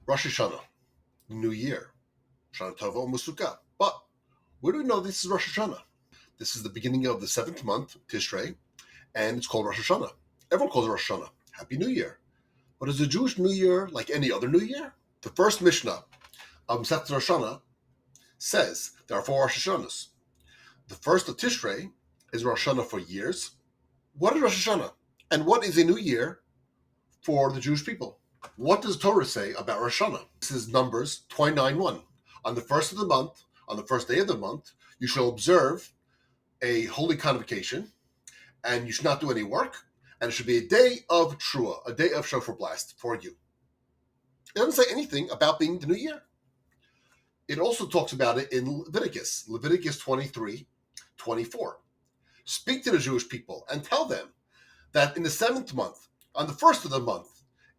Rosh Hashanah, the new year, Shana Tova Musuka. But where do we know this is Rosh Hashanah? This is the beginning of the 7th month, Tishrei, and it's called Rosh Hashanah. Everyone calls it Rosh Hashanah. Happy New Year. But is the Jewish New Year like any other New Year? The first Mishnah of Masechet Rosh Hashanah says there are 4 Rosh Hashanahs. The first of Tishrei is Rosh Hashanah for years. What is Rosh Hashanah? And what is a new year for the Jewish people? What does Torah say about Rosh Hashanah? This is Numbers 29:1. On the first of the month, on the first day of the month, you shall observe a holy convocation, and you should not do any work, and it should be a day of Trua, a day of shofar blast for you. It doesn't say anything about being the new year. It also talks about it in Leviticus 23:24. Speak to the Jewish people and tell them that in the 7th month, on the first of the month,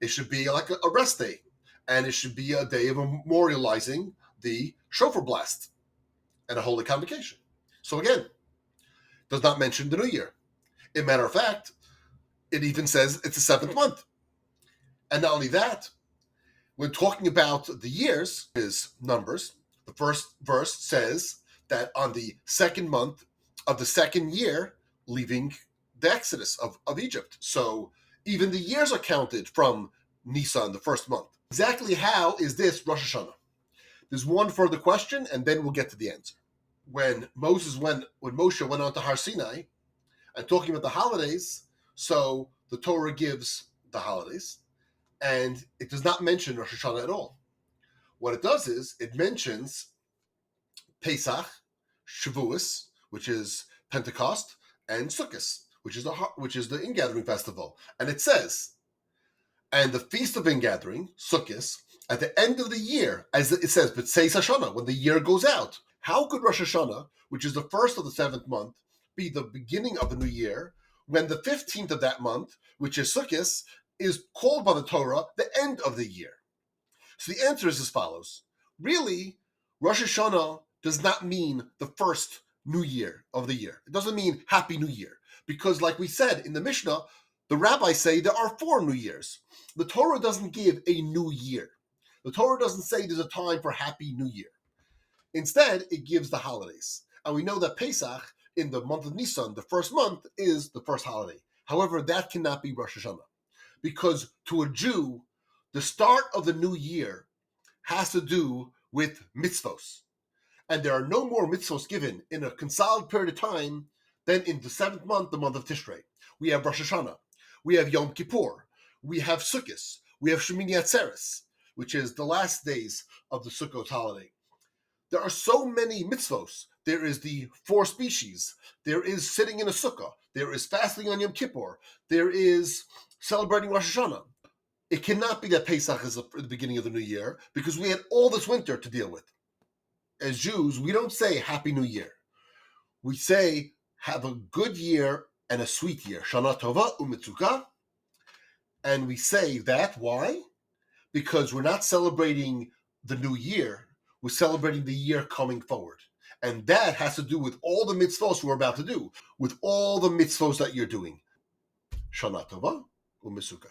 it should be like a rest day, and it should be a day of memorializing the shofar blast and a holy convocation. So again, does not mention the new year. In matter of fact, it even says it's the 7th month. And not only that, when talking about the years, is Numbers, the first verse says that on the 2nd month of the 2nd year, leaving the Exodus of Egypt. So even the years are counted from Nisan, the 1st month. Exactly how is this Rosh Hashanah? There's one further question, and then we'll get to the answer. When Moshe went on to Har Sinai and talking about the holidays, so the Torah gives the holidays, and it does not mention Rosh Hashanah at all. What it does is it mentions Pesach, Shavuos, which is Pentecost, and Sukkot, which is the ingathering festival. And it says, and the feast of ingathering, Sukkot, at the end of the year, as it says, but B'tzeis Hashanah, when the year goes out. How could Rosh Hashanah, which is the first of the 7th month, be the beginning of the new year, when the 15th of that month, which is Sukkot, is called by the Torah the end of the year? So the answer is as follows. Really, Rosh Hashanah does not mean the first new year of the year. It doesn't mean Happy New Year. Because like we said in the Mishnah, the rabbis say there are 4 New Years. The Torah doesn't give a new year. The Torah doesn't say there's a time for Happy New Year. Instead, it gives the holidays. And we know that Pesach, in the month of Nisan, the 1st month, is the first holiday. However, that cannot be Rosh Hashanah. Because to a Jew, the start of the new year has to do with mitzvos. And there are no more mitzvos given in a consolidated period of time than in the 7th month, the month of Tishrei. We have Rosh Hashanah. We have Yom Kippur. We have Sukkot. We have Shemini Atzeres, which is the last days of the Sukkot holiday. There are so many mitzvos. There is the 4 species. There is sitting in a sukkah. There is fasting on Yom Kippur. There is celebrating Rosh Hashanah. It cannot be that Pesach is the beginning of the new year because we had all this winter to deal with. As Jews, we don't say Happy New Year. We say have a good year and a sweet year. Shana Tova Umitzuka. And we say that, why? Because we're not celebrating the new year. We're celebrating the year coming forward. And that has to do with all the mitzvos we're about to do, with all the mitzvos that you're doing. Shana Tova Umitzuka.